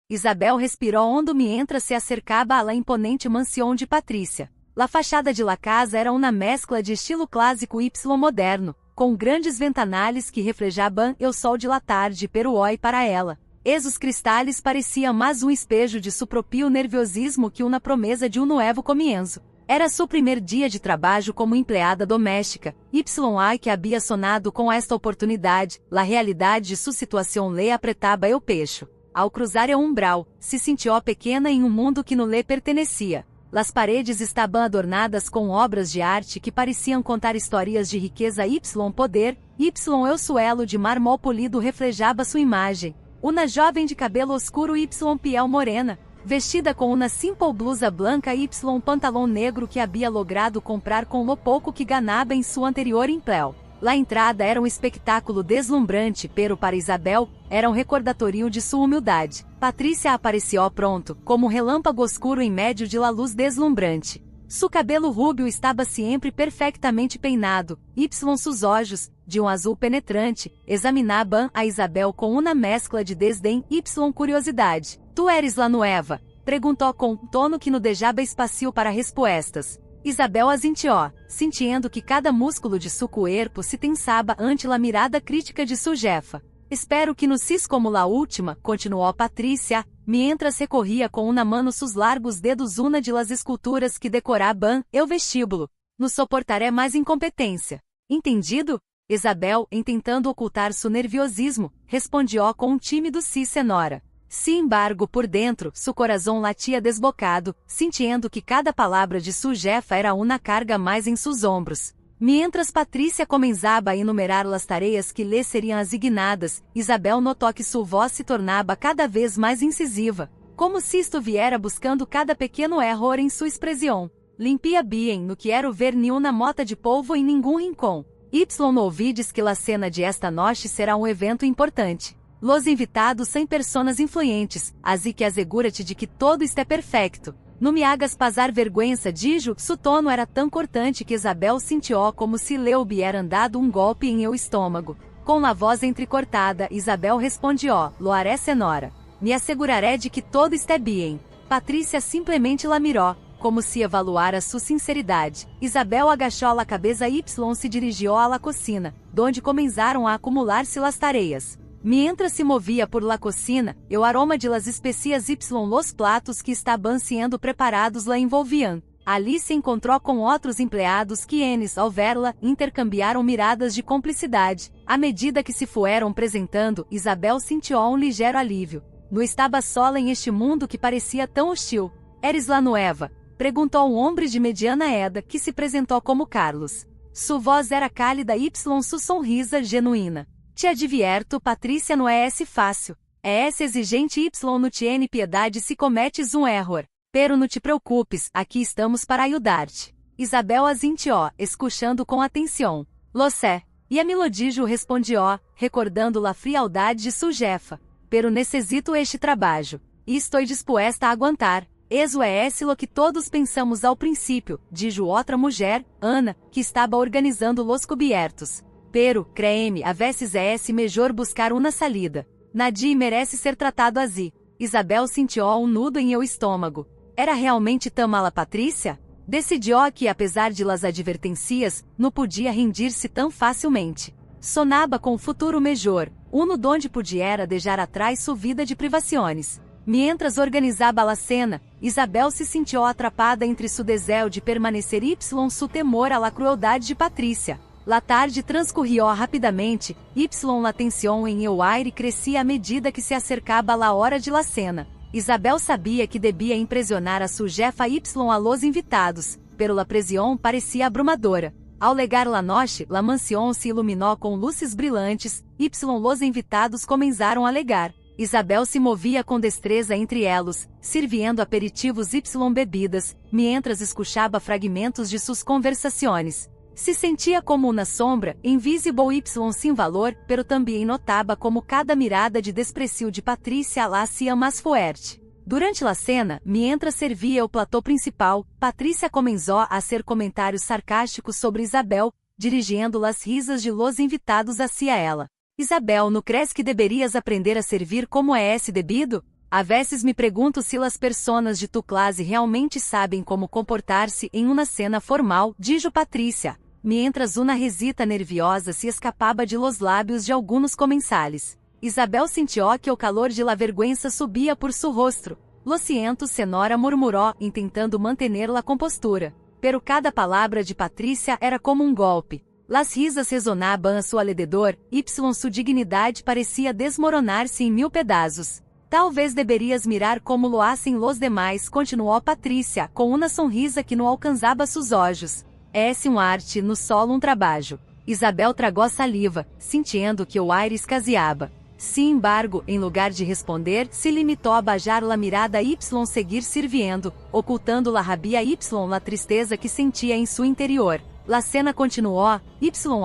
Isabel respirou hondo mientras se acercaba a la imponente mansão de Patrícia. La fachada de la casa era uma mescla de estilo clássico y moderno, com grandes ventanales que reflejaban el sol de la tarde pero hoy para ela. Esos cristales pareciam mais espejo de su propio nerviosismo que uma promesa de nuevo comienzo. Era su primer dia de trabalho como empleada doméstica, y que havia sonado com esta oportunidade, la realidade de su situação le apretaba el pecho. Ao cruzar el umbral, se sentiu pequena em um mundo que não lhe pertencia. Las paredes estavam adornadas com obras de arte que pareciam contar histórias de riqueza y poder, el suelo de mármol polido reflejava sua imagem. Uma jovem de cabelo oscuro y piel morena, vestida com uma simple blusa blanca y pantalão negro que havia logrado comprar com lo pouco que ganhava em seu anterior empleo. La entrada era um espectáculo deslumbrante, pero para Isabel, era um recordatorio de sua humildade. Patrícia apareció pronto, como um relâmpago oscuro em meio de la luz deslumbrante. Su cabelo rubio estava sempre perfeitamente peinado, y sus olhos, de um azul penetrante, examinaban a Isabel com uma mescla de desdém y curiosidade. Tu eres la nueva? Perguntou com um tono que não deixava espaço para respostas. Isabel asintió, sentindo que cada músculo de su cuerpo se tensava ante la mirada crítica de sua jefa. Espero que no sis como la última, continuou Patrícia, mientras recorria com uma mano sus largos dedos uma de las esculturas que decoraban el vestíbulo. No soportaré mais incompetência. Entendido? Isabel, tentando ocultar seu nerviosismo, respondió com um tímido sí senhora. Sin embargo, por dentro, seu coração latia desbocado, sentindo que cada palavra de sua jefa era uma carga mais em seus ombros. Mientras Patrícia comenzava a enumerar as tarefas que lhe seriam asignadas, Isabel notou que sua voz se tornava cada vez mais incisiva, como se estuviera buscando cada pequeno erro em sua expressão. Limpia bien no quero ver nenhuma mota de polvo em nenhum rincón. No ouvides que la cena de esta noche será um evento importante. Los invitados são personas influentes, así que asegura-te de que todo está perfeito. Não me hagas pasar vergüenza, dijo. Su tono era tão cortante que Isabel sentiu como se lhe hubiera dado um golpe em el estômago. Com a voz entrecortada, Isabel respondió, lo haré senhora. Me asseguraré de que todo está bien. Patrícia simplesmente la miró, como se evaluara sua sinceridade. Isabel agachou a cabeça y se dirigiu à la cocina, donde começaram a acumular-se las tareas. Mientras se movia por la cocina, o aroma de las especias y los platos que estaban sendo preparados la envolviam. Ali se encontrou com outros empregados que ao verla, intercambiaram miradas de cumplicidade. À medida que se fueram apresentando, Isabel sentiu um ligeiro alívio. Não estava sola em este mundo que parecia tão hostil. Eres la nueva? Perguntou um homem de mediana edad que se apresentou como Carlos. Sua voz era cálida y sua sonrisa genuína. Te advierto, Patrícia, não é esse fácil. É esse exigente y no tiene piedade se cometes um error. Pero não te preocupes, aqui estamos para ajudar-te. Isabel asintió, escuchando com atenção. Lo sé. E a Milodijo respondió, recordando la frialdade de sua jefa. Pero necessito este trabalho. E estou disposta a aguentar. Eso é lo que todos pensamos ao princípio, dijo outra mulher, Ana, que estava organizando los cubiertos. Pero, créeme, a veces é melhor buscar uma salida. Nadie merece ser tratado assim. Isabel sentiu um nudo em el estômago. Era realmente tão mala Patrícia? Decidiu que, apesar de las advertências, não podia rendir-se tão facilmente. Sonava com o futuro melhor, donde pudiera deixar atrás sua vida de privações. Mientras organizava a cena, Isabel se sentiu atrapada entre seu desejo de permanecer y su temor à la crueldade de Patrícia. La tarde transcorrió rapidamente, y la tensão em el aire crescia à medida que se acercava a hora de la cena. Isabel sabia que devia impressionar a sua jefa y a los invitados, pero la presión parecia abrumadora. Ao legar la noche, la mansión se iluminou com luzes brilhantes, y los invitados começaram a legar. Isabel se movia com destreza entre elos, servindo aperitivos y bebidas, mientras escuchava fragmentos de suas conversações. Se sentia como uma sombra, invisible y sem valor, pero também notava como cada mirada de desprecio de Patrícia la hacía mais fuerte. Durante a cena, mientras servia o platô principal, Patrícia começou a hacer comentários sarcásticos sobre Isabel, dirigindo las risas de los invitados hacia ela. Isabel, não crees que deverias aprender a servir como é esse debido? A veces me pergunto se las personas de tu classe realmente sabem como comportar-se em uma cena formal, dijo Patrícia, mientras una risita nerviosa se escapaba de los lábios de algunos comensales. Isabel sentiu que o calor de la vergüenza subia por su rostro. Lo siento, senhora, murmuró, intentando manter la compostura. Pero cada palavra de Patrícia era como um golpe. Las risas resonaban a su alrededor, sua dignidade parecia desmoronar-se em 1000 pedaços. Talvez deverias mirar como lo hacen los demais, continuou Patrícia, com uma sonrisa que não alcançava seus olhos. É-se arte, no solo um trabalho. Isabel tragou saliva, sentindo que o aire escaseava. Sin embargo, em lugar de responder, se limitou a bajar la mirada seguir sirviendo, ocultando la rabia la tristeza que sentia em seu interior. La cena continuou,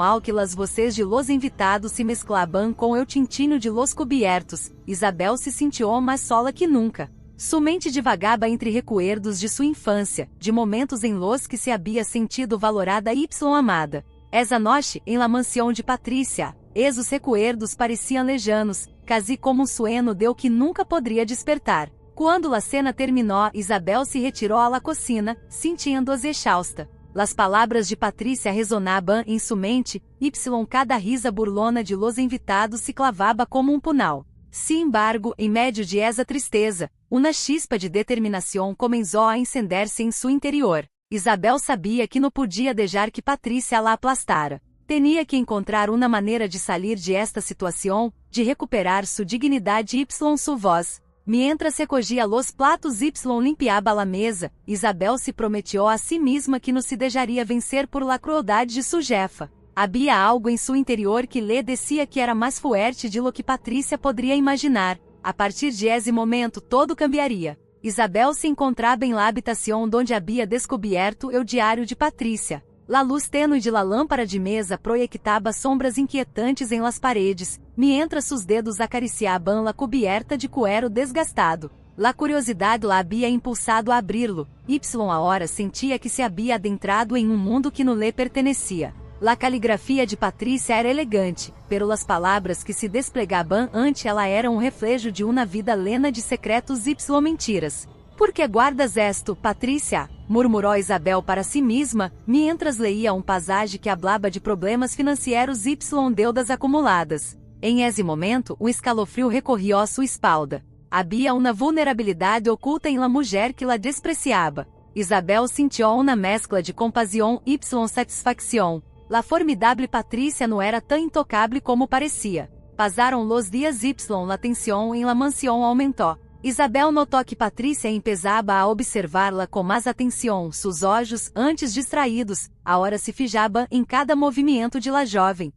ao que las voces de los invitados se mesclaban com el tintinho de los cubiertos. Isabel se sentiu mais sola que nunca. Sua mente divagava entre recuerdos de sua infância, de momentos em los que se havia sentido valorada amada. Esa noche, em la mansão de Patrícia, os recuerdos pareciam lejanos, quase como um sueño de o que nunca poderia despertar. Quando la cena terminou, Isabel se retirou à la cocina, sentindo-se exausta. Las palavras de Patrícia resonaban em sua mente, cada risa burlona de los invitados se clavava como um punal. Sin embargo, em meio de esa tristeza, uma chispa de determinação começou a encender-se em seu interior. Isabel sabia que não podia deixar que Patrícia la aplastara. Tinha que encontrar uma maneira de sair de esta situação, de recuperar sua dignidade sua voz. Mientras recogía los platos limpiaba la mesa, Isabel se prometeu a si mesma que não se deixaria vencer por la crueldade de sua jefa. Havia algo em seu interior que lhe decía que era mais forte de lo que Patrícia poderia imaginar. A partir de esse momento todo cambiaria. Isabel se encontrava em la habitação onde havia descoberto o diário de Patrícia. La luz tênue de la lâmpada de mesa proyectaba sombras inquietantes em las paredes, mientras sus dedos acariciaban la cubierta de cuero desgastado. La curiosidade la havia impulsado a abri-lo, ahora sentia que se havia adentrado em um mundo que não lhe pertenecia. La caligrafia de Patrícia era elegante, pero las palavras que se desplegaban ante ela eram um reflejo de uma vida lena de secretos mentiras. ¿Por que guardas esto, Patrícia? Murmurou Isabel para si mesma, mientras leía passagem que hablaba de problemas financeiros deudas acumuladas. Em esse momento, um escalofrio recorrió a sua espalda. Havia uma vulnerabilidade oculta em la mulher que la despreciava. Isabel sentiu uma mescla de compaixão satisfação. La formidable Patrícia não era tão intocável como parecia. Passaram los dias la tensión em la mansão aumentou. Isabel notou que Patrícia empezava a observar-la com mais atenção, seus olhos, antes distraídos, agora se fijaban em cada movimento de la jovem.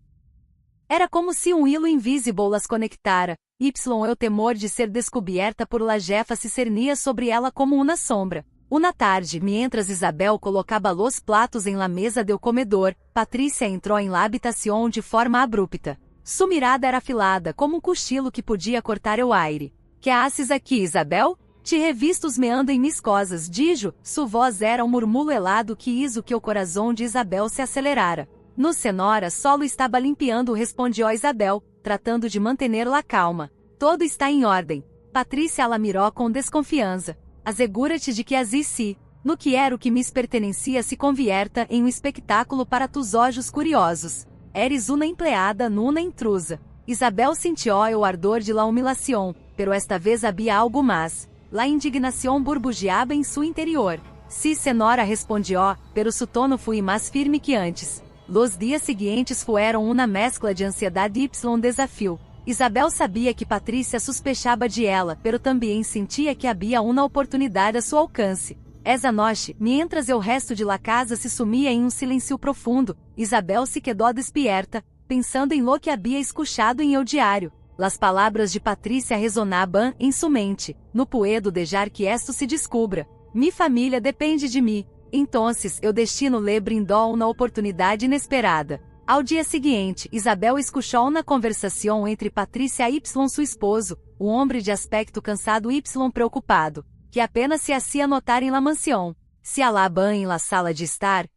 Era como se um hilo invisível las conectara, o temor de ser descoberta por la jefa se cernia sobre ela como uma sombra. Uma tarde, mientras Isabel colocava los platos em la mesa do comedor, Patrícia entrou em la habitação de forma abrupta. Sua mirada era afilada como um cochilo que podia cortar o aire. Que haces aqui, Isabel? Te revistos meando em mis cosas, dijo, sua voz era um murmúrio helado que hizo que o coração de Isabel se acelerara. No senhora, solo estava limpiando, respondió Isabel, tratando de manter-la calma. Todo está em ordem. Patrícia la mirou com desconfiança. Asegura-te de que así, no que era o que me pertenecia se convierta em um espetáculo para tus olhos curiosos. Eres uma empleada, numa intrusa. Isabel sentiu o ardor de la humilhação, pero esta vez havia algo mais. La indignação burbujeava em seu interior. Sí, senhora, respondió, pero su tono foi mais firme que antes. Los dias seguintes fueron uma mescla de ansiedade y desafio. Isabel sabia que Patrícia sospechava de ela, pero também sentia que havia uma oportunidade a seu alcance. Essa noite, mientras o resto de la casa se sumia em um silêncio profundo, Isabel se quedou despierta, pensando em lo que havia escuchado em el diário. Las palavras de Patrícia resonaban em sua mente. No puedo deixar que esto se descubra. Mi família depende de mim. Entonces, o destino lhe brindou uma oportunidade inesperada. Ao dia seguinte, Isabel escuchou uma conversação entre Patrícia e seu esposo, um homem de aspecto cansado e preocupado, que apenas se hacía notar em la mansão. Se alaban em la sala de estar,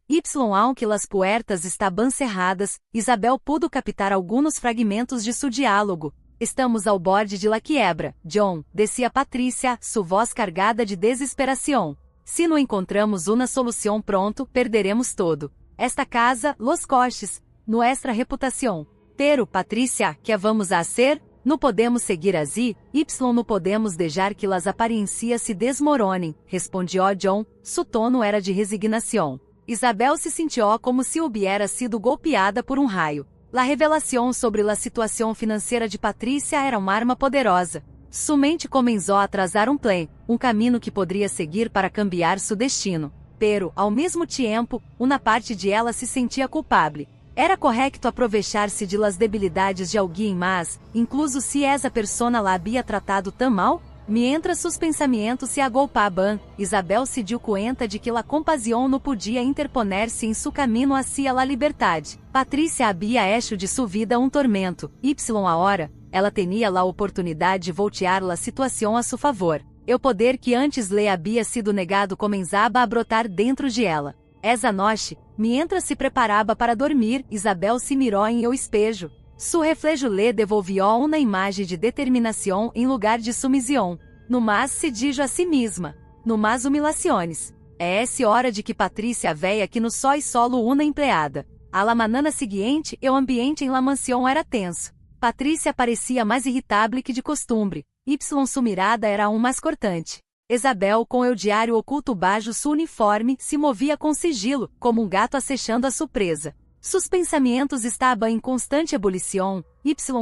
aunque las puertas estaban cerradas, Isabel pudo captar alguns fragmentos de seu diálogo. Estamos ao borde de la quiebra, John, decía Patrícia, sua voz cargada de desesperação. Se não encontramos uma solução pronto, perderemos todo. Esta casa, los costes, nuestra reputação. Pero, Patrícia, que vamos a hacer? Não podemos seguir assim, não podemos deixar que las aparências se desmoronem, respondió John, su tono era de resignação. Isabel se sentiu como se hubiera sido golpeada por raio. La revelação sobre la situação financeira de Patrícia era uma arma poderosa. Sua mente começou a trazar um caminho que poderia seguir para cambiar seu destino. Pero, ao mesmo tempo, uma parte de ela se sentia culpável. Era correto aproveitar-se de las debilidades de alguém, mas, incluso se essa persona la havia tratado tão mal? Mientras seus pensamentos se agolpavam, Isabel se deu conta de que la compasión não podia interponer-se em seu caminho hacia la liberdade. Patrícia havia hecho de sua vida tormento, agora, ela tinha la oportunidade de voltear la situação a seu favor. O poder que antes lhe havia sido negado começava a brotar dentro de ela. Essa noite, mientras se preparava para dormir, Isabel se mirou em o espejo. Su reflejo lhe devolvió uma imagem de determinação em lugar de sumisión. No mas se dijo a si mesma, no mas humilaciones. É essa hora de que Patrícia veia que no só e solo uma empleada. A la manhã seguinte, o ambiente em la mansão era tenso. Patrícia parecia mais irritável que de costume. Sua mirada era mais cortante. Isabel, com o diário oculto bajo seu uniforme, se movia com sigilo, como gato acechando a surpresa. Seus pensamentos estavam em constante ebulição.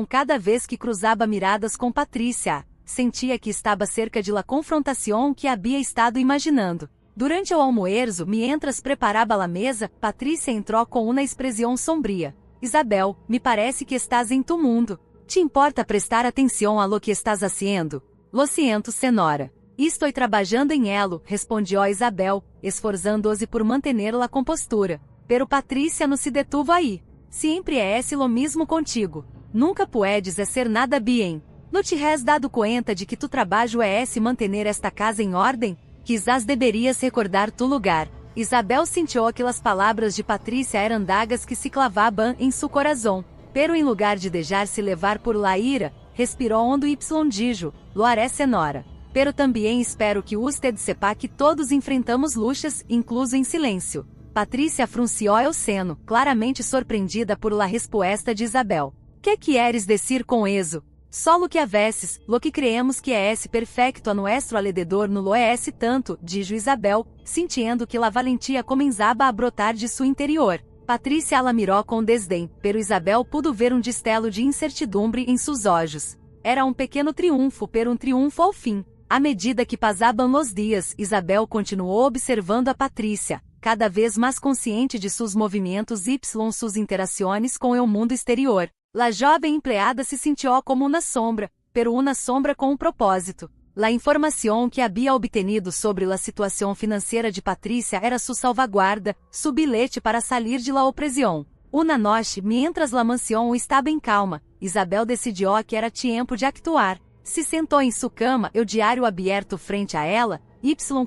Cada vez que cruzava miradas com Patrícia, sentia que estava cerca de la confrontação que havia estado imaginando. Durante o almoerzo, mientras preparava a mesa, Patrícia entrou com uma expressão sombria. Isabel, me parece que estás em tu mundo. Te importa prestar atenção a lo que estás haciendo? Lo siento, senhora. Estou trabalhando em elo, respondió Isabel, esforzando-se por manter la compostura. Pero Patrícia não se detuvo aí. Sempre é lo mesmo contigo. Nunca puedes ser nada bien. Não te has dado conta de que tu trabalho é manter esta casa em ordem? Quizás deverias recordar tu lugar. Isabel sentiu que as palavras de Patrícia eram dagas que se clavavam em seu coração. Pero em lugar de deixar-se levar por la ira, respirou hondo e dijo, lo haré, senhora. Pero também espero que usted sepa que todos enfrentamos lutas, incluso em silêncio. Patrícia frunciou o seno, claramente surpreendida por la resposta de Isabel. Que quieres decir com eso? Só lo que a veces, lo que creemos que é perfecto a nuestro alrededor no lo é tanto, dijo Isabel, sentindo que la valentia começava a brotar de seu interior. Patrícia la mirou com desdém, pero Isabel pudo ver destello de incertidumbre em seus olhos. Era pequeno triunfo, pero triunfo ao fim. À medida que passavam os dias, Isabel continuou observando a Patrícia, cada vez mais consciente de seus movimentos e suas interações com o mundo exterior. La jovem empleada se sentiu como uma sombra, pero uma sombra com propósito. La informação que havia obtenido sobre a situação financeira de Patrícia era sua salvaguarda, su bilhete para sair de la opressão. Una noite, mientras la mansão estava em calma, Isabel decidiu que era tempo de actuar. Se sentou em sua cama, o diário aberto frente a ela,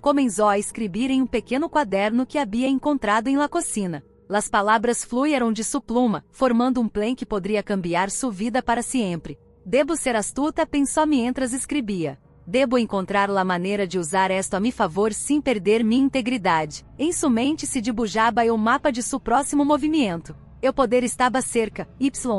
começou a escrever em pequeno quaderno que havia encontrado em la cocina. Las palavras fluíram de sua pluma, formando plan que poderia cambiar sua vida para sempre. Debo ser astuta, pensou mientras escrevia. Debo encontrar la maneira de usar esto a mi favor sem perder minha integridade. Em sua mente se dibujava o mapa de seu próximo movimento. O poder estava cerca,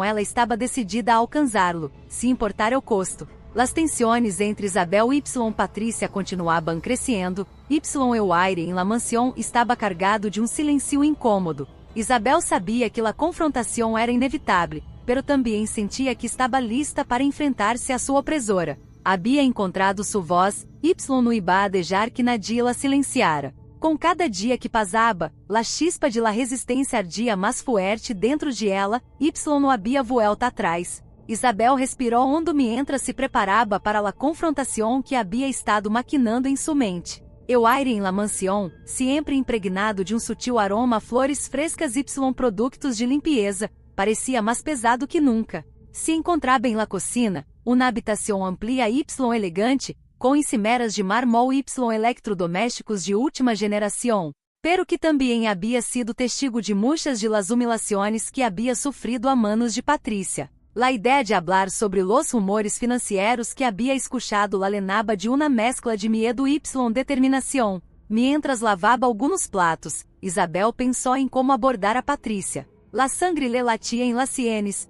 ela estava decidida a alcançá-lo, se importar o custo. Las tensiones entre Isabel e Patrícia continuavam crescendo, o aire em la mansão estava cargado de silêncio incômodo. Isabel sabia que a confrontação era inevitável, pero também sentia que estava lista para enfrentar-se a sua opressora. Havia encontrado sua voz, no iba a deixar que Nadia la silenciara. Com cada dia que passava, la chispa de la resistência ardia mais forte dentro de ela, não havia vuelta atrás. Isabel respirou hondo mientras se preparava para a confrontação que havia estado maquinando em sua mente. O aire em la mansão, sempre impregnado de sutil aroma a flores frescas e produtos de limpeza, parecia mais pesado que nunca. Se encontrava em la cocina, uma habitação amplia e elegante, com encimeras de mármore e eletrodomésticos de última geração, pero que também havia sido testigo de muitas de las humilhações que havia sofrido a manos de Patrícia. La ideia de hablar sobre los rumores financieros que había escuchado la lenaba de una mezcla de miedo y determinação. Mientras lavava alguns platos, Isabel pensou em como abordar a Patrícia. La sangre le latia em las sienes,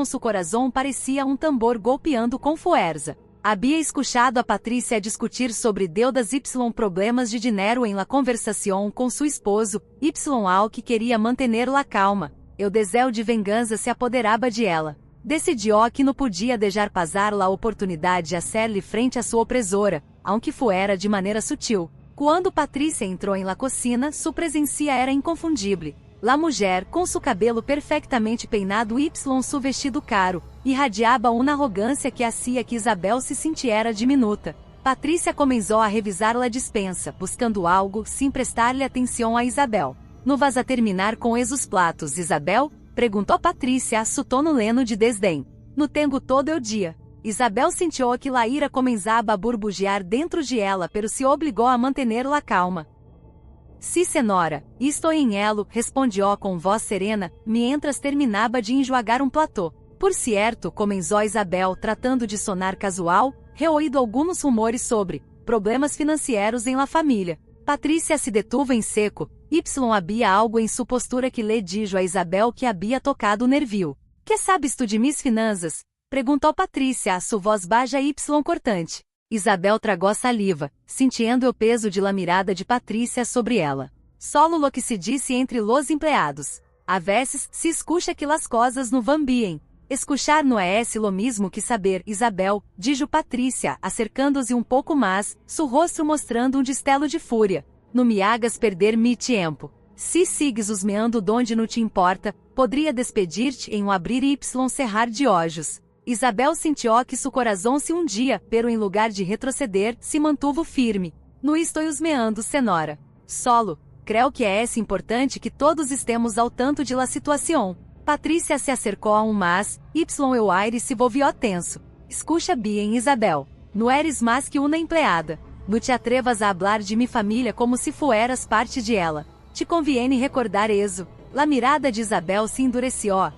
su corazón parecia um tambor golpeando com fuerza. Havia escuchado a Patrícia discutir sobre deudas y problemas de dinheiro em la conversação com seu esposo, ao que queria manter-la calma. O desejo de vingança se apoderava de ela. Decidiu que não podia deixar passar a oportunidade de hacer-lhe frente a sua opressora, aunque fuera de maneira sutil. Quando Patrícia entrou em la cocina, sua presença era inconfundível. La mulher, com seu cabelo perfeitamente peinado y seu vestido caro, irradiava uma arrogância que hacía que Isabel se sentiera diminuta. Patrícia começou a revisar la dispensa, buscando algo, sem prestar-lhe atenção a Isabel. "Não vas a terminar com esos platos, Isabel?", perguntou Patrícia a seu tono leno de desdém. "No tenho todo o dia." Isabel sentiu que la ira começava a burbujear dentro de ela, pero se obrigou a manter-la calma. "Sí, senhora, estou em elo", respondió com voz serena, mientras terminava de enjuagar platô. "Por cierto", começou Isabel, tratando de sonar casual, "reoído alguns rumores sobre problemas financeiros em la família." Patrícia se detuvo em seco. Havia algo em sua postura que lhe dijo a Isabel que havia tocado o nervio. "Que sabes tu de mis finanças?", perguntou Patrícia a sua voz baixa y cortante. Isabel tragou saliva, sentindo o peso de la mirada de Patrícia sobre ela. "Solo lo que se disse entre los empregados. A veces se escucha que las cosas não van bien." "Escuchar não é lo mismo que saber, Isabel", dijo Patrícia, acercando-se um pouco mais, seu rosto mostrando um destello de fúria. "Não me hagas perder mi tempo. Si sigues husmeando donde não te importa, poderia despedir-te em abrir y cerrar de olhos." Isabel sentiu que seu coração se hundia, pero em lugar de retroceder, se mantuvo firme. "Não estou husmeando, senhora. Solo, creo que é importante que todos estemos ao tanto de la situação." Patrícia se acercou a mas, o aire se volvió tenso. "Escucha bien, Isabel. Não eres mais que uma empleada. Não te atrevas a hablar de mi família como se fueras parte de ela. Te conviene recordar eso." La mirada de Isabel se endureció.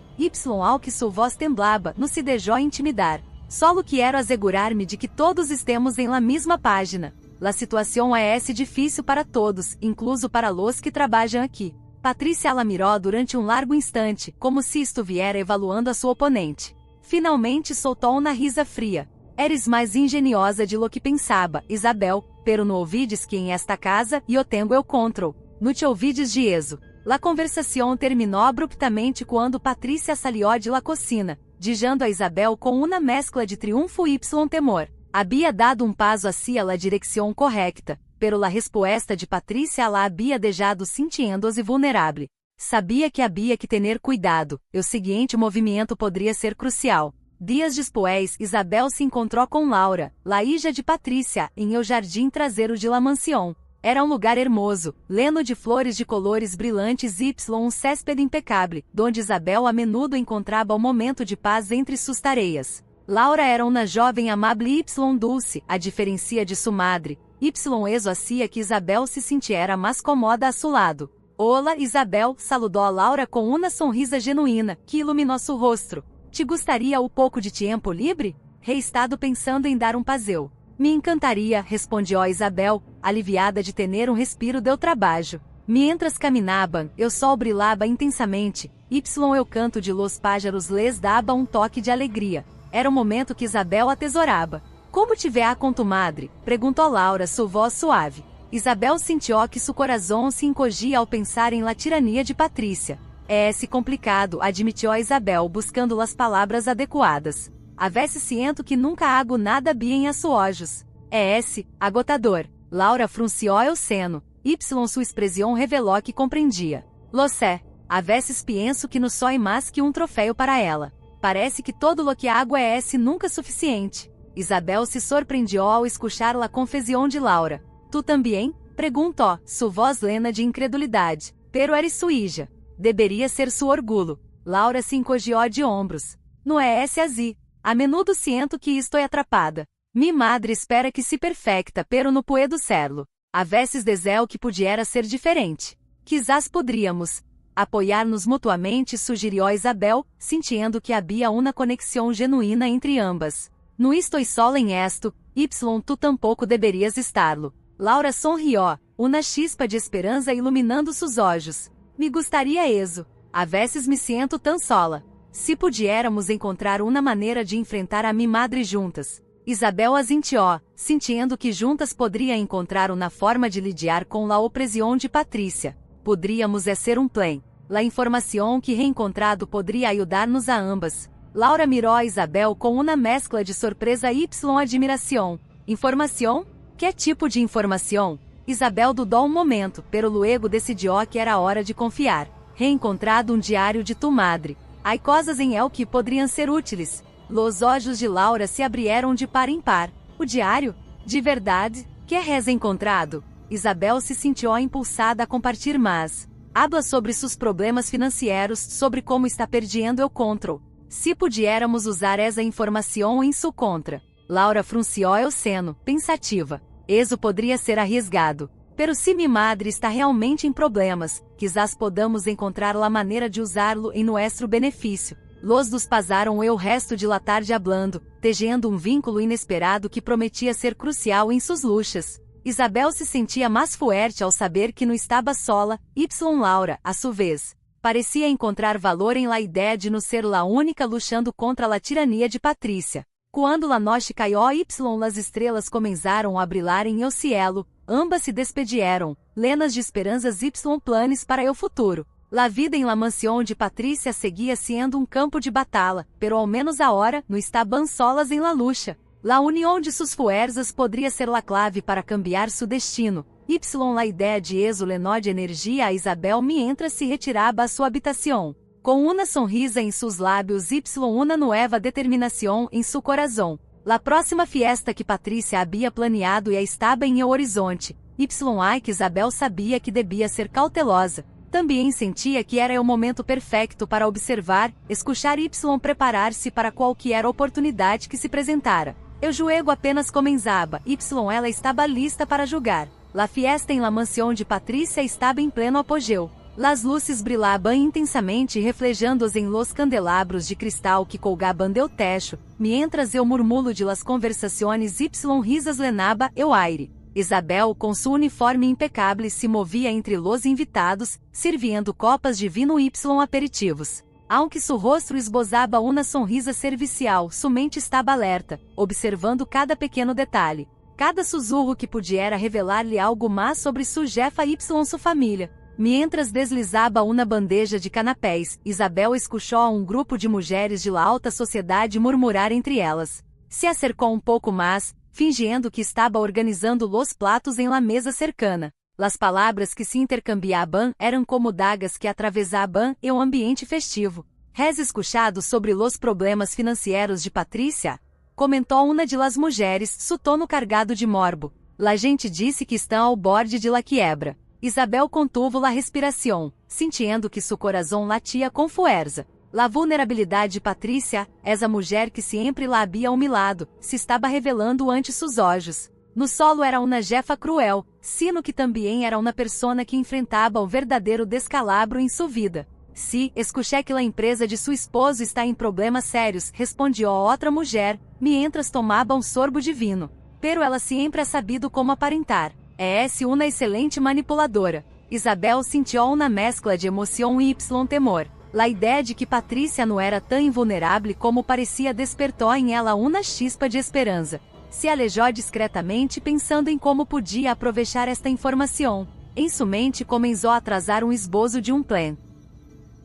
Ao que sua voz temblava, não se deixou intimidar. "Solo quero assegurar-me de que todos estemos em la mesma página. La situação é difícil para todos, incluso para los que trabalham aqui." Patrícia la mirou durante um largo instante, como se estuviera evaluando a sua oponente. Finalmente soltou uma risa fria. "Eres mais ingeniosa de lo que pensava, Isabel, pero não ouvides que em esta casa eu tenho el control. Não te ouvides de eso." La conversação terminou abruptamente quando Patrícia salió de la cocina, dizendo a Isabel com uma mescla de triunfo y temor. Havia dado um passo hacia la direção correcta, pero la resposta de Patrícia la havia deixado sintiendo-se vulnerável. Sabia que havia que ter cuidado, o seguinte movimento poderia ser crucial. Dias depois, Isabel se encontrou com Laura, la hija de Patrícia, em el jardim traseiro de la mansão. Era um lugar hermoso, leno de flores de colores brilhantes y césped impecável, donde Isabel a menudo encontrava o momento de paz entre suas tareas. Laura era uma jovem amável y dulce, a diferencia de sua madre. Eso hacía que Isabel se sintiera mais cómoda a seu lado. "Hola, Isabel", saludou a Laura com uma sonrisa genuína, que iluminou seu rosto. "Te gostaria um pouco de tempo livre? He estado pensando em dar passeio." "Me encantaria", respondió Isabel, aliviada de ter respiro do trabalho. Mientras caminaban, o sol brilhava intensamente, o canto de los pájaros les dava toque de alegria. Era o momento que Isabel atesorava. "Como te vê com tu madre?", perguntou Laura, sua voz suave. Isabel sentiu que seu coração se encogia ao pensar em la tirania de Patrícia. "É complicado", admitiu Isabel, buscando as palavras adequadas. "A veces siento que nunca hago nada bien a sus ojos. É agotador." Laura frunciou o seno. Sua expressão revelou que compreendia. "Lo sé. A veces pienso que não soy mais que troféu para ela. Parece que todo lo que hago é nunca suficiente." Isabel se surpreendeu ao escuchar la confesión de Laura. "Tu também?", perguntou, sua voz lena de incredulidade. "Pero eres su hija. Deveria ser su orgulho." Laura se encogió de ombros. "Não é assim. A menudo siento que estou atrapada. Mi madre espera que se perfecta, pero no puedo serlo. A veces desejo que pudiera ser diferente. Quizás podríamos." apoiar-nos mutuamente, sugeriu a Isabel, sentindo que havia uma conexão genuína entre ambas. No estou solo em esto, tu tampouco deverias estarlo. Laura sonrió, uma chispa de esperança iluminando seus olhos. Me gostaria eso. A veces me siento tão sola. Se pudiéramos encontrar uma maneira de enfrentar a mi madre juntas. Isabel asintió, sentindo que juntas poderia encontrar uma forma de lidiar com la opressão de Patrícia. Podríamos ser um plan. La informação que reencontrado poderia ajudar-nos a ambas. Laura mirou a Isabel com uma mescla de surpresa e admiração. Informação? Que tipo de informação? Isabel dudou um momento, pero luego decidiu que era hora de confiar. Reencontrado um diário de tu madre. Há coisas em el que poderiam ser úteis. Los olhos de Laura se abrieram de par em par. O diário? De verdade? Que res encontrado? Isabel se sentiu impulsada a compartilhar mais. Habla sobre seus problemas financeiros, sobre como está perdendo o control. Se pudiéramos usar essa informação em sua contra. Laura frunciou o seno, pensativa. Eso poderia ser arriesgado. Pero se mi madre está realmente em problemas, quizás podamos encontrar la maneira de usá-lo em nuestro benefício. Los dos passaram o resto de la tarde hablando, tejendo um vínculo inesperado que prometia ser crucial em suas lutas. Isabel se sentia mais forte ao saber que não estava sola, Laura, a sua vez. Parecia encontrar valor em la ideia de não ser la única lutando contra la tirania de Patrícia. Quando la noche caiu, las estrelas começaram a brilhar em el cielo, ambas se despediram, lenas de esperanças planes para o futuro. La vida em la mansão de Patrícia seguia sendo um campo de batalha, pero ao menos agora não estaban solas em la lucha. La união de suas fuerzas poderia ser la clave para cambiar seu destino. La ideia de eso lenó de energia a Isabel mientras se retirava a sua habitação. Com uma sonrisa em seus lábios, uma nueva determinação em seu coração. La próxima fiesta que Patrícia havia planeado e estava em el horizonte. Que Isabel sabia que devia ser cautelosa. Também sentia que era o momento perfeito para observar, escuchar preparar-se para qualquer oportunidade que se apresentara. O juego apenas comenzaba, ela estava lista para julgar. La fiesta em la mansão de Patrícia estava em pleno apogeu. Las luzes brilhavam intensamente reflejando-os em los candelabros de cristal que colgaban del techo, mientras eu murmulo de las conversações risas lenaba eu aire. Isabel, com seu uniforme impecável, se movia entre los invitados, servindo copas de vinho aperitivos. Aunque seu rosto esbozava uma sonrisa servicial, sua mente estava alerta, observando cada pequeno detalhe. Cada sussurro que pudiera revelar-lhe algo mais sobre sua jefa sua família. Mientras deslizava uma bandeja de canapés, Isabel escuchou a um grupo de mulheres de la alta sociedade murmurar entre elas. Se acercou um pouco mais, fingindo que estava organizando los platos em la mesa cercana. Las palavras que se intercambiaban eram como dagas que atravessavam o ambiente festivo. Res escuchado sobre los problemas financeiros de Patrícia? Comentou uma de las mulheres, su tono cargado de morbo. La gente disse que estão ao borde de la quiebra. Isabel contuvo la respiração, sentindo que seu coração latia com fuerza. La vulnerabilidade de Patrícia, essa mulher que sempre la havia humilhado, se estava revelando ante seus olhos. No solo era uma jefa cruel, sino que também era uma persona que enfrentava o verdadeiro descalabro em sua vida. Se, escuché que la empresa de seu esposo está em problemas sérios, respondiu a outra mulher, mientras tomava um sorbo de vinho. Pero ela sempre ha sabido como aparentar. É uma excelente manipuladora. Isabel sentiu uma mescla de emoção e temor. A ideia de que Patrícia não era tão invulnerável como parecia despertou em ela uma chispa de esperança. Se alejou discretamente pensando em como podia aproveitar esta informação. Em sua mente começou a trazar um esboço de um plano.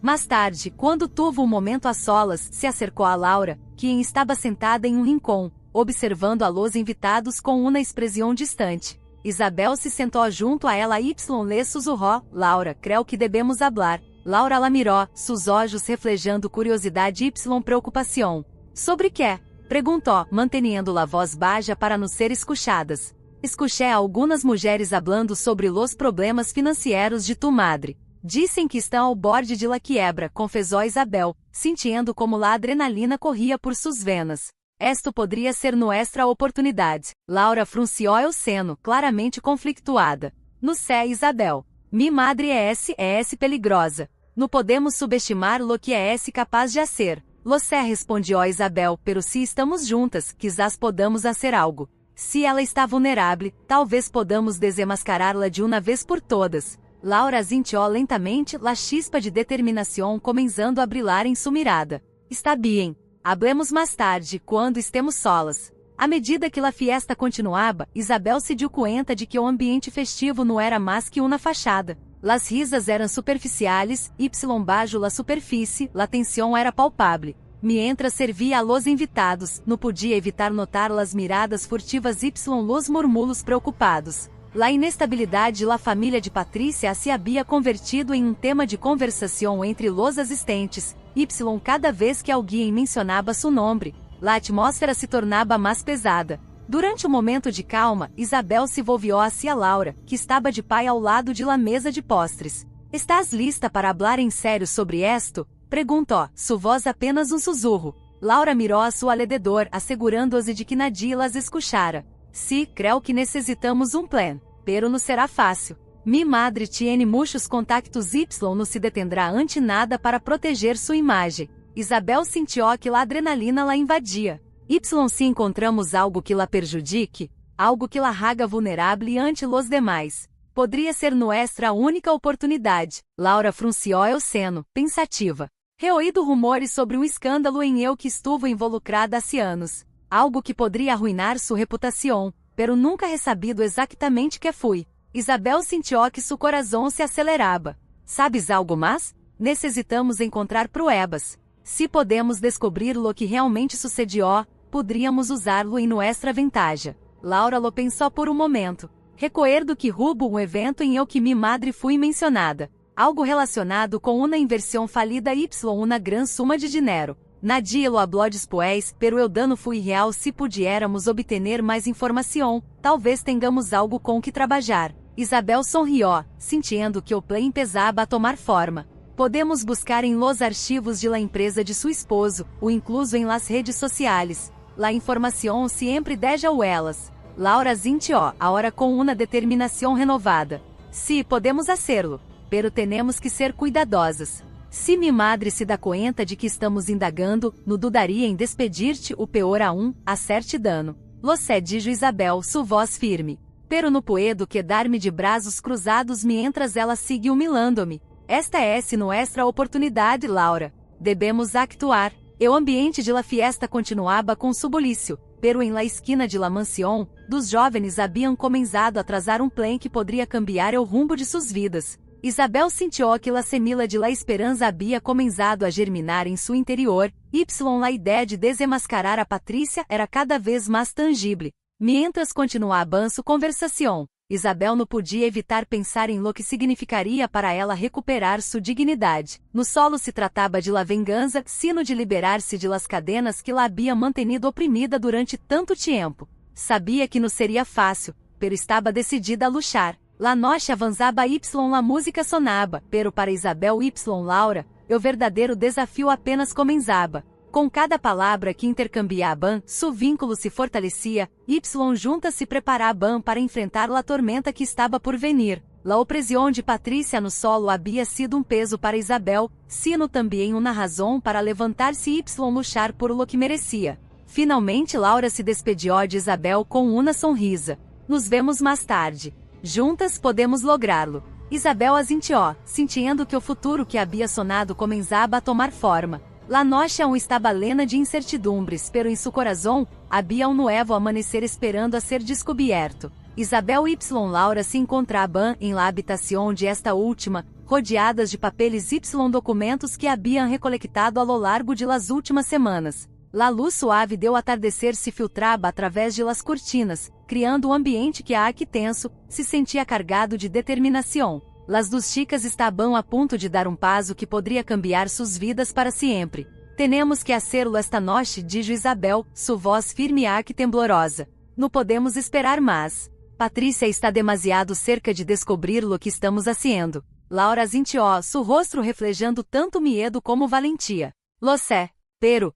Mais tarde, quando tuvo um momento a solas, se acercou a Laura, que estava sentada em um rincão, observando a los invitados com uma expressão distante. Isabel se sentou junto a ela e le susurró, Laura, creo que devemos hablar. Laura la miró, seus olhos reflejando curiosidade e preocupação. Sobre quê? Perguntou, mantendo a voz baixa para não ser escuchadas. Escuché algumas mulheres hablando sobre los problemas financeiros de tu madre. Dizem que estão ao borde de la quiebra, confessou Isabel, sentindo como a adrenalina corria por suas venas. Esto poderia ser nuestra oportunidade. Laura frunciou o seno, claramente conflictuada. No sé, Isabel. Mi madre é peligrosa. No podemos subestimar lo que é esse capaz de hacer. Você respondió Isabel, pero se estamos juntas, quizás podamos hacer algo. Se ela está vulnerável, talvez podamos desenmascará-la de uma vez por todas. Laura sintió lentamente la chispa de determinação começando a brilhar em sua mirada. Está bem. Hablemos mais tarde, quando estemos solas. À medida que la fiesta continuava, Isabel se deu conta de que o ambiente festivo não era mais que uma fachada. Las risas eram superficiais, y bajo la superfície, la tensión era palpável. Mientras servia a los invitados, não podia evitar notar las miradas furtivas y los murmulhos preocupados. La inestabilidade de la família de Patrícia se havia convertido em um tema de conversação entre los assistentes, y cada vez que alguém mencionava seu nome, la atmosfera se tornava mais pesada. Durante um momento de calma, Isabel se volvió hacia Laura, que estava de pé ao lado de la mesa de postres. ¿Estás lista para hablar em sério sobre esto? Preguntou, su voz apenas um sussurro. Laura mirou a seu alrededor, assegurando-se de que nadie las escuchara. Sí, creo que necessitamos um plan, pero não será fácil. Mi madre tiene muchos contactos y não se detendrá ante nada para proteger sua imagem. Isabel sentiu que la adrenalina la invadia. Se encontramos algo que la perjudique, algo que la haga vulnerável ante los demais. Poderia ser nuestra única oportunidade. Laura frunciou o seno, pensativa. Reoído rumores sobre um escândalo em eu que estuvo involucrada há anos. Algo que poderia arruinar sua reputação, pero nunca ressabido exatamente que fui. Isabel sentiu que seu coração se acelerava. Sabes algo mais? Necessitamos encontrar pruebas. Se podemos descobrir lo que realmente sucedió, poderíamos usá-lo em nossa vantagem. Laura lo pensou por um momento. Recuerdo que hubo um evento em el que mi madre fui mencionada. Algo relacionado com uma inversão falida y uma gran suma de dinheiro. Nadie lo habló después, pero el dano foi real. Se pudiéramos obter mais informação, talvez tengamos algo com que trabalhar. Isabel sorriu, sentindo que o plano pesava a tomar forma. Podemos buscar em los archivos de la empresa de seu esposo, o incluso em las redes sociais. La informação sempre deja o elas. Laura sintió, ahora com uma determinação renovada. Sí, podemos hacerlo, pero tenemos que ser cuidadosas. Se mi madre se dá conta de que estamos indagando, não dudaria em despedir-te o peor hacerte dano. Lo sé, dijo Isabel, su voz firme. Pero no puedo quedar-me de braços cruzados mientras ela sigue humilhando-me. Esta es nuestra oportunidade, Laura. Debemos actuar. O ambiente de la fiesta continuava com subulício, pero em la esquina de la mansión, dos jovens haviam começado a trazar um plan que poderia cambiar o rumbo de suas vidas. Isabel sentiu que la semilla de la esperança havia começado a germinar em seu interior, y la ideia de desenmascarar a Patrícia era cada vez mais tangível. Mientras continuaban su conversação, Isabel não podia evitar pensar em lo que significaria para ela recuperar sua dignidade. No solo se tratava de la venganza, sino de liberar-se de las cadenas que la havia mantenido oprimida durante tanto tempo. Sabia que não seria fácil, pero estava decidida a luchar. La noche avanzava y la música sonava, pero para Isabel y Laura, o verdadeiro desafio apenas começava. Com cada palavra que intercambiavam, seu vínculo se fortalecia, y juntas se preparavam para enfrentar a tormenta que estava por venir. La opressão de Patrícia no solo havia sido um peso para Isabel, sino também uma razão para levantar-se y luchar por lo que merecia. Finalmente Laura se despediu de Isabel com uma sonrisa. Nos vemos mais tarde. Juntas podemos lográ-lo. Isabel asintió, sentindo que o futuro que havia sonado começava a tomar forma. La noche aún estava plena de incertidumbres, pero em seu coração, havia um novo amanhecer esperando a ser descoberto. Isabel y Laura se encontravam em la habitação de esta última, rodeadas de papeles y documentos que haviam recolectado a lo largo de las últimas semanas. La luz suave do atardecer se filtrava através de las cortinas, criando um ambiente que aqui tenso, se sentia cargado de determinação. Las dos chicas estavam a ponto de dar um passo que poderia cambiar suas vidas para sempre. Tenemos que hacerlo esta noche, dijo Isabel, sua voz firme e temblorosa. Não podemos esperar mais. Patrícia está demasiado cerca de descobrir lo que estamos haciendo. Laura sintió, seu rosto reflejando tanto medo como valentia. Lo sé, pero,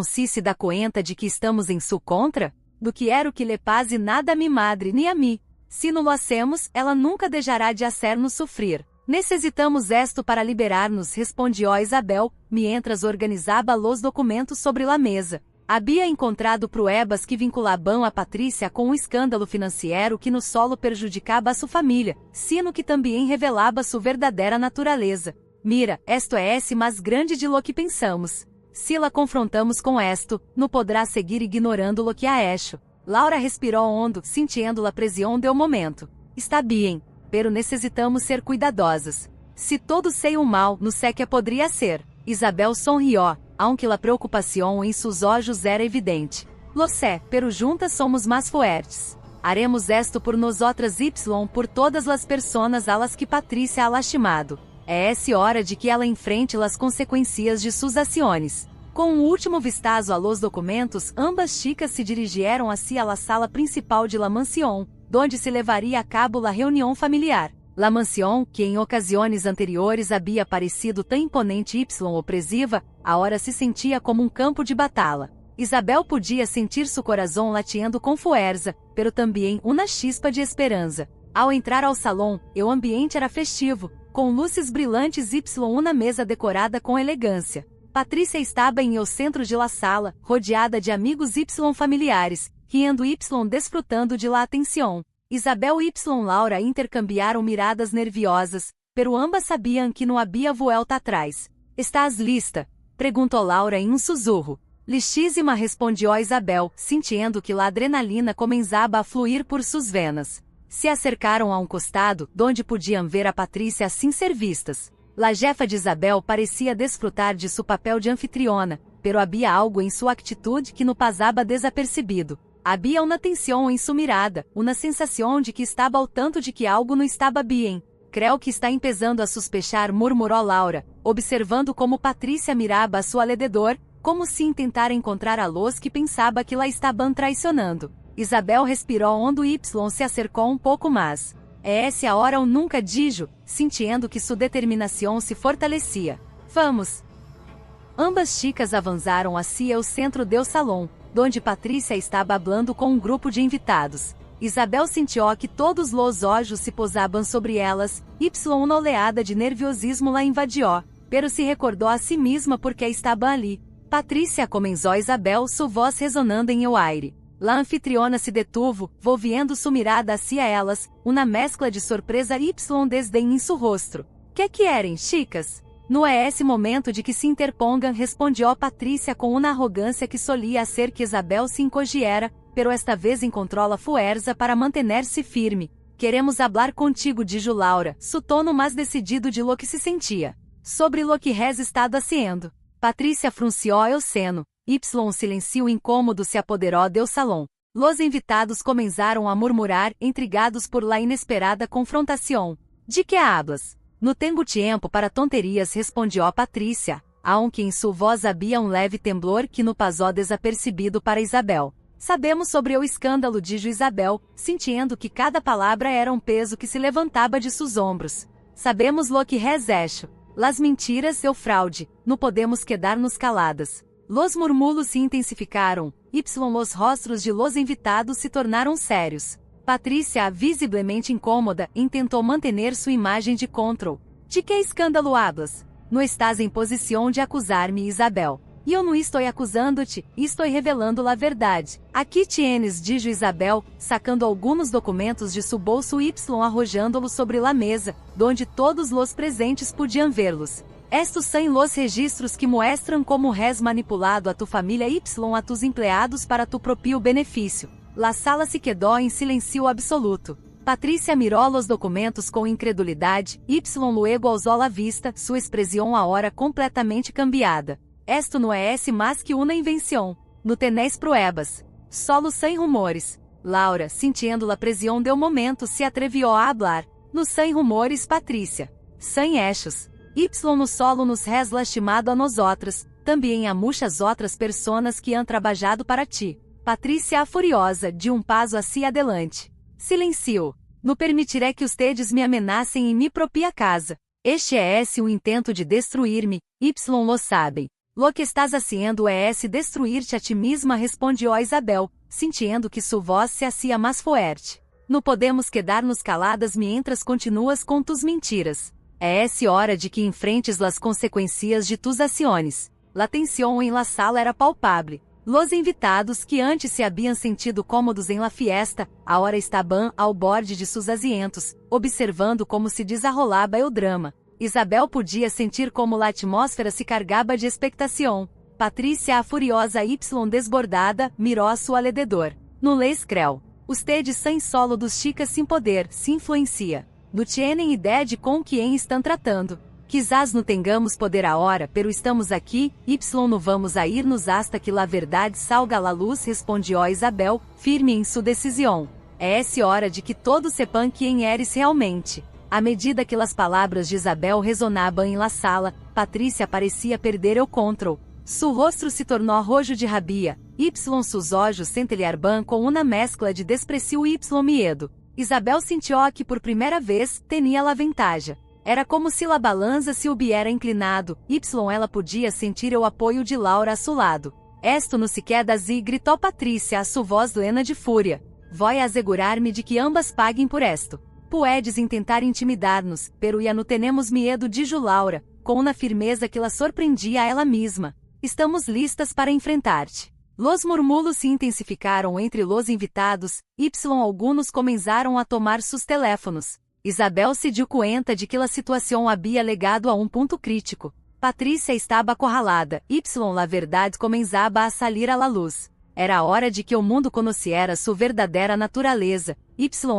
se dá conta de que estamos em su contra? Do que era o que lhe pase nada a mi madre ni a mim. Se não lo hacemos, ela nunca deixará de hacernos sofrer. Necessitamos esto para liberar-nos, respondió Isabel, mientras organizaba los documentos sobre la mesa. Havia encontrado pruebas que vinculavam a Patrícia com um escândalo financeiro que no solo prejudicava a sua família, sino que também revelava sua verdadeira natureza. Mira, esto é mais grande de lo que pensamos. Se la confrontamos com esto, não poderá seguir ignorando lo que ha hecho. Laura respirou hondo, sentindo a pressão do momento. Está bem, pero necessitamos ser cuidadosos. Se todo sei o mal, no sé que poderia ser. Isabel sonrió, aunque la preocupação em seus olhos era evidente. Lo sé, pero juntas somos mais fortes. Haremos esto por nosotras y por todas as personas a las que Patrícia ha lastimado. É hora de que ela enfrente as consequências de suas ações. Com um último vistazo a los documentos, ambas chicas se dirigiram hacia la sala principal de la mansión, donde se levaria a cabo la reunião familiar. La mansión, que em ocasiões anteriores havia parecido tão imponente e opressiva, agora se sentia como um campo de batalha. Isabel podia sentir seu coração latindo com força, pero também uma chispa de esperança. Ao entrar ao salão, o ambiente era festivo, com luzes brilhantes y uma mesa decorada com elegância. Patrícia estava em o centro de la sala, rodeada de amigos y familiares, riendo y desfrutando de la atenção. Isabel y Laura intercambiaram miradas nerviosas, pero ambas sabiam que não havia volta atrás. Estás lista? Perguntou Laura em um sussurro. Listíssima, respondió Isabel, sentindo que a adrenalina começava a fluir por suas venas. Se acercaram a um costado, donde podiam ver a Patrícia assim ser vistas. La jefa de Isabel parecia desfrutar de seu papel de anfitriona, pero havia algo em sua atitude que não passava desapercebido. Havia uma tensão em sua mirada, uma sensação de que estava ao tanto de que algo não estava bem. Creo que está empezando a sospechar, murmurou Laura, observando como Patrícia mirava a seu alrededor, como se tentar encontrar a luz que pensava que la estavam traicionando. Isabel respirou hondo y se acercou um pouco mais. É essa a hora ou nunca, dijo, sentindo que sua determinação se fortalecia. Vamos! Ambas chicas avançaram hacia o centro do salão, onde Patrícia estava falando com um grupo de invitados. Isabel sentiu que todos os olhos se posavam sobre elas, y uma oleada de nerviosismo la invadiu, pero se recordou a si mesma porque estava ali. Patrícia, começou Isabel, sua voz resonando em o aire. La anfitriona se detuvo, volviendo sua mirada hacia elas, uma mescla de surpresa y desdém em seu rosto. Que querem, chicas? Não é esse momento de que se interpongam, respondió Patrícia com uma arrogância que solia ser que Isabel se encogiera, pero esta vez encontrou a força para manter-se firme. Queremos hablar contigo, dijo Laura, su tono mais decidido de lo que se sentia. Sobre lo que has estado haciendo. Patrícia frunciou o seno. Um silêncio incômodo se apoderou do salão. Los invitados começaram a murmurar, intrigados por la inesperada confrontação. De que hablas? No tenho tempo para tonterias, respondió Patrícia, aunque em sua voz havia um leve temblor que no passou desapercebido para Isabel. Sabemos sobre o escândalo, dijo Isabel, sentindo que cada palavra era um peso que se levantava de seus ombros. Sabemos lo que has hecho. Las mentiras e fraude, não podemos quedar-nos caladas. Los murmulhos se intensificaram, y los rostros de los invitados se tornaram sérios. Patrícia, visivelmente incômoda, tentou manter sua imagem de control. De que escândalo hablas? Não estás em posição de acusar-me, Isabel. E eu não estou acusando-te, estou revelando a verdade. Aqui tienes, dijo Isabel, sacando alguns documentos de seu bolso y arrojando-los sobre la mesa, donde todos os presentes podiam vê-los. Estos são los registros que mostram como has manipulado a tu família y a tus empleados para tu propio benefício. La sala se quedou em silêncio absoluto. Patrícia mirou os documentos com incredulidade, y luego alzou la vista, sua expressão agora completamente cambiada. Esto não é mais que uma invenção. No tenés pruebas. Solo sem rumores. Laura, sentindo a pressão do momento, se atreviu a hablar. No sem rumores, Patrícia. Sem hechos. Y no solo nos has lastimado a nosotras, também a muitas outras personas que han trabalhado para ti. Patrícia, furiosa, de um passo hacia adelante. Silencio. Não permitiré que ustedes me ameacem em mi propia casa. Este é um intento de destruir-me, y lo sabem. Lo que estás haciendo é destruir-te a ti mesma, respondió Isabel, sentindo que sua voz se hacía mais forte. Não podemos quedar-nos caladas mientras continuas com tus mentiras. É essa hora de que enfrentes las consequências de tus ações. La tensión en la sala era palpable. Los invitados que antes se haviam sentido cômodos em la fiesta, agora estaban ao borde de seus asientos, observando como se desenrolava o drama. Isabel podia sentir como a atmosfera se cargava de expectação. Patrícia, a furiosa y desbordada, mirou a seu alrededor. No les creu. Usted sem solo dos chicas sem poder, se influencia. No tienen ideia de com quem estão tratando. Quizás não tengamos poder agora, pero estamos aqui, no vamos a irnos hasta que la verdade salga à luz, respondió Isabel, firme em sua decisão. É essa hora de que todos sepam quem eres realmente. À medida que as palavras de Isabel resonavam em la sala, Patrícia parecia perder o controle. Su rosto se tornou rojo de rabia, seus olhos centelharban com uma mescla de desprecio e medo. Isabel sentiu que por primeira vez, tinha la vantagem. Era como se la balança se hubiera inclinado, ela podia sentir o apoio de Laura a seu lado. Esto no se queda así, gritou Patrícia a sua voz plena de fúria. Vou assegurar-me de que ambas paguem por esto. Puedes intentar intimidar-nos, pero ya no tenemos miedo, dijo Laura, com uma firmeza que la sorprendia a ela mesma. Estamos listas para enfrentar-te. Los murmulhos se intensificaram entre los invitados, alguns começaram a tomar seus teléfonos. Isabel se deu conta de que a situação havia legado a ponto crítico. Patrícia estava acorralada, la verdade começava a salir à luz. Era a hora de que o mundo conhecera sua verdadeira natureza,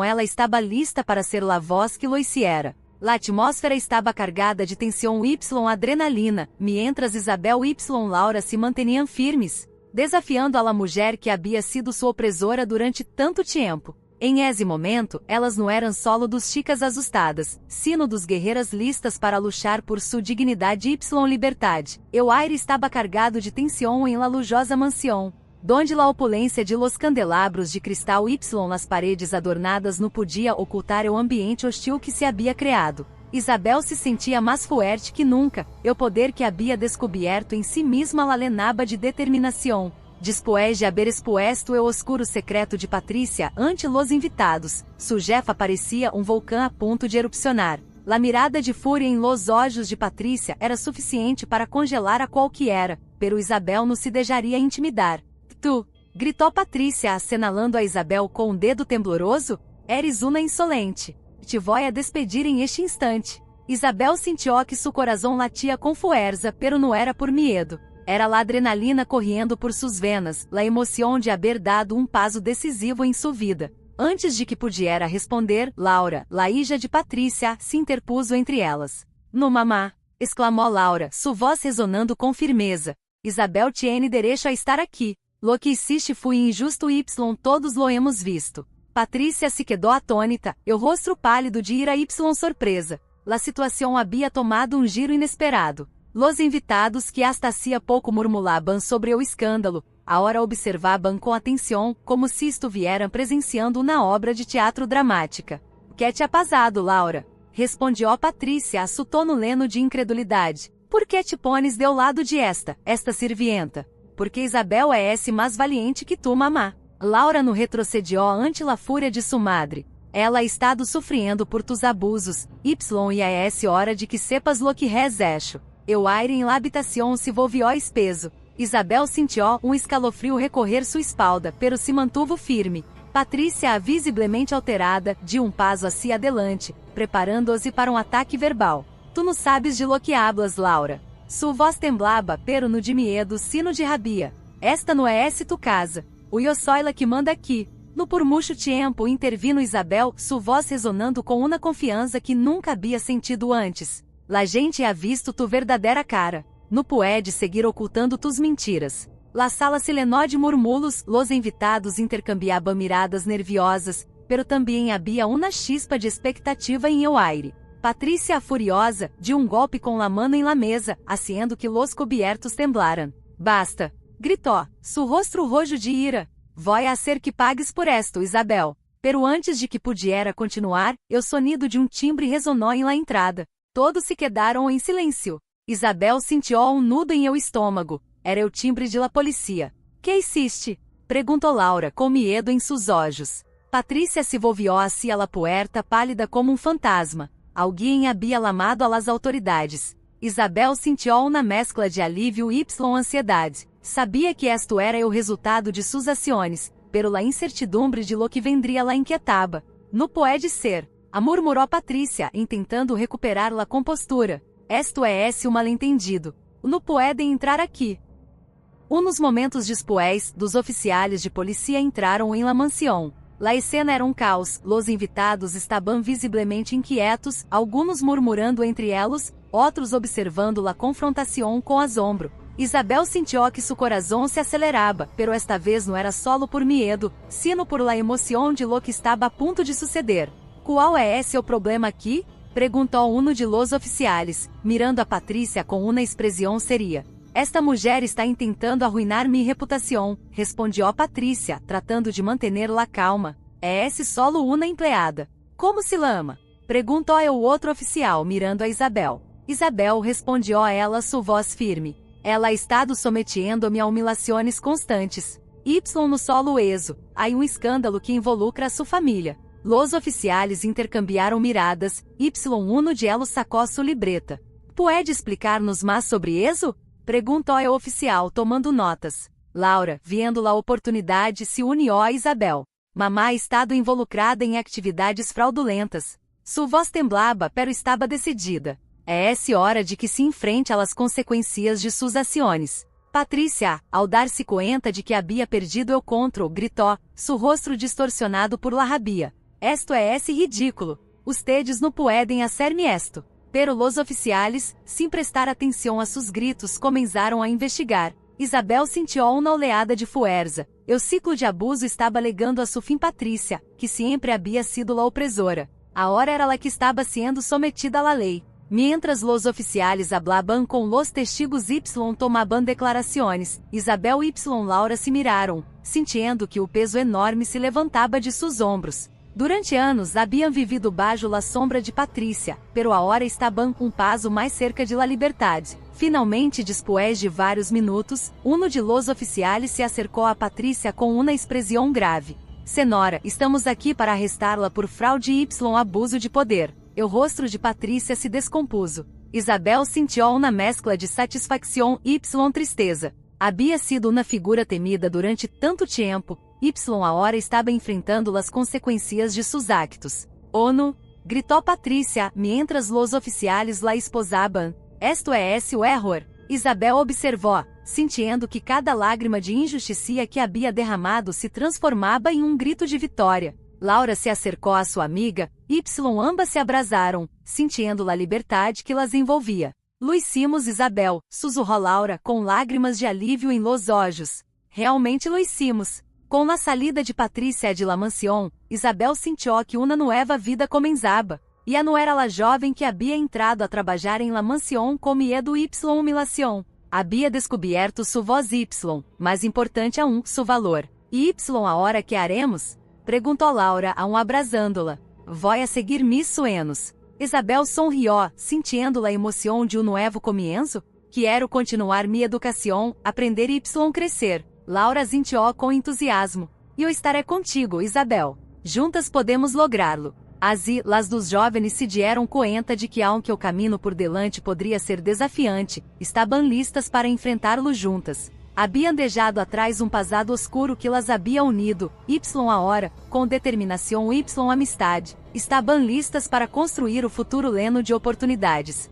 ela estava lista para ser la voz que lo hiciera. A atmosfera estava cargada de tensão adrenalina, mientras Isabel e Laura se manteniam firmes, desafiando a la mulher que havia sido sua opressora durante tanto tempo. Em esse momento, elas não eram solo dos chicas assustadas, sino dos guerreiras listas para lutar por sua dignidade e liberdade. O aire estava cargado de tensão em la lujosa mansão, donde la opulência de los candelabros de cristal nas paredes adornadas não podia ocultar o ambiente hostil que se havia criado. Isabel se sentia mais forte que nunca, o poder que havia descoberto em si mesma la lenaba de determinação. Después de haber expuesto o oscuro secreto de Patrícia ante los invitados, sua jefa parecia vulcão a ponto de erupcionar. La mirada de fúria em los olhos de Patrícia era suficiente para congelar a qualquer, pero Isabel não se deixaria intimidar. Tu, gritou Patrícia assinalando a Isabel com um dedo tembloroso, eres uma insolente. Te vou a despedir em este instante. Isabel sentiu que seu coração latia com força, pero não era por medo. Era a adrenalina correndo por suas venas, a emoção de haver dado passo decisivo em sua vida. Antes de que pudiera responder, Laura, la hija de Patrícia, se interpuso entre elas. No mamá, exclamou Laura, sua voz resonando com firmeza. Isabel tiene derecho a estar aqui. Lo que hiciste foi injusto todos lo hemos visto. Patrícia se quedou atônita, o rosto pálido de ira surpresa. La situação havia tomado um giro inesperado. Los invitados que hasta hacía pouco murmuraban sobre o escândalo, agora observavam com atenção, como se estuvieran presenciando uma obra de teatro dramática. Que te ha pasado, Laura? Respondió Patrícia a su tono leno de incredulidade. Por que te pones do lado de esta sirvienta? Porque Isabel é mais valiente que tu, mamá. Laura no retrocedió ante la fúria de sua madre. Ela ha estado sofrendo por tus abusos, e é essa hora de que sepas lo que res hecho. O aire em la habitação se volvió espeso. Isabel sentiu escalofrio recorrer sua espalda, pero se mantuvo firme. Patrícia, visivelmente alterada, de passo hacia adelante, preparando-se para ataque verbal. Tu não sabes de lo que hablas, Laura. Sua voz temblava, pero no de miedo, sino de rabia. Esta não é tu casa. O yo soy la que manda aqui. No por mucho tempo intervino Isabel, sua voz resonando com uma confiança que nunca havia sentido antes. La gente ha visto tu verdadeira cara. No puede seguir ocultando tus mentiras. La sala se llenó de murmulhos, los invitados intercambiavam miradas nerviosas, pero também havia uma chispa de expectativa em el aire. Patrícia, furiosa, de golpe com la mano em la mesa, haciendo que los cubiertos temblaran. Basta! Gritou, su rosto rojo de ira. Vou a hacer que pagues por esto, Isabel. Pero antes de que pudiera continuar, o sonido de timbre ressonou em la entrada. Todos se quedaram em silêncio. Isabel sentiu nudo em el estômago. Era o timbre de la polícia. Que hiciste? Perguntou Laura, com medo em seus olhos. Patrícia se volvió hacia la puerta pálida como fantasma. alguém havia lamado às autoridades. Isabel sentiu uma mescla de alívio e ansiedade. Sabia que isto era o resultado de suas ações, pero la incertidumbre de lo que vendria la inquietaba. No pode ser, a murmurou Patrícia, tentando recuperar la compostura. Esto é esse um mal-entendido. No pode entrar aqui. Nos momentos después, dos oficiais de polícia entraram em la mansão. La escena era um caos, los invitados estavam visivelmente inquietos, alguns murmurando entre eles, outros observando la confrontação com assombro. Isabel sentiu que seu coração se acelerava, pero esta vez não era solo por medo, sino por la emoção de lo que estava a ponto de suceder. Qual é esse o problema aqui? Perguntou um de los oficiais, mirando a Patrícia com uma expressão seria. Esta mulher está tentando arruinar minha reputação, respondió Patrícia, tratando de manter-la calma. É esse solo uma empleada. Como se lama? Perguntou o outro oficial, mirando a Isabel. Isabel respondió a ela sua voz firme. Ela ha estado sometendo-me a humilhações constantes. No solo exo, há um escândalo que involucra a sua família. Los oficiais intercambiaram miradas, uno de elos sacou sua libreta. Pode explicar-nos mais sobre isso? Perguntou o oficial tomando notas. Laura, vendo a oportunidade, se uniu a Isabel. Mamá ha estado involucrada em atividades fraudulentas. Sua voz temblava, pero estava decidida. É essa hora de que se enfrente às consequências de suas ações. Patrícia, ao dar-se conta de que havia perdido o controle, gritou, seu rosto distorcionado por la rabia. Esto é esse ridículo. Ustedes não podem hacer-me esto. Pero los oficiais, sem prestar atenção a seus gritos, começaram a investigar. Isabel sentiu uma oleada de fuerza. O ciclo de abuso estava alegando a sua fim Patrícia, que sempre havia sido la opressora. Agora era la que estava sendo sometida à lei. Mientras los oficiais hablaban com los testigos tomaban declarações, Isabel e Laura se miraram, sentindo que o peso enorme se levantava de seus ombros. Durante anos haviam vivido bajo la sombra de Patrícia, pero agora estavam um passo mais cerca de la liberdade. Finalmente, depois de vários minutos, de los oficiais se acercou a Patrícia com uma expressão grave. Senhora, estamos aqui para arrestá-la por fraude e abuso de poder. O rosto de Patrícia se descompuso. Isabel sentiu uma mescla de satisfação e tristeza. Havia sido uma figura temida durante tanto tempo, agora estava enfrentando as consequências de seus actos. ONU! Gritou Patrícia, mientras los oficiais la esposaban. Esto é esse o error. Isabel observou, sentindo que cada lágrima de injustiça que havia derramado se transformava em um grito de vitória. Laura se acercou a sua amiga, ambas se abraçaram, sentindo a liberdade que las envolvia. Lo hicimos, Isabel, sussurrou Laura com lágrimas de alívio em los olhos. Realmente lo hicimos. Com a salida de Patrícia de la mansão, Isabel sentiu que uma nova vida começava. E não era a jovem que havia entrado a trabalhar em la mansão com medo humilhação. Havia descoberto sua voz mais importante seu valor. E agora que haremos? Perguntou Laura abraçando-la. Vou a seguir mis sueños. Isabel sorriu, sentindo a emoção de um novo comienzo. Quero continuar minha educação, aprender e crescer. Laura sentiu com entusiasmo. Eu estaré contigo, Isabel. Juntas podemos lográ-lo. Las dos jovens se dieron conta de que aunque o caminho por delante poderia ser desafiante, estavam listas para enfrentá-lo juntas. Haviam deixado atrás um passado oscuro que las havia unido, agora, com determinação amistade, estavam listas para construir o futuro leno de oportunidades.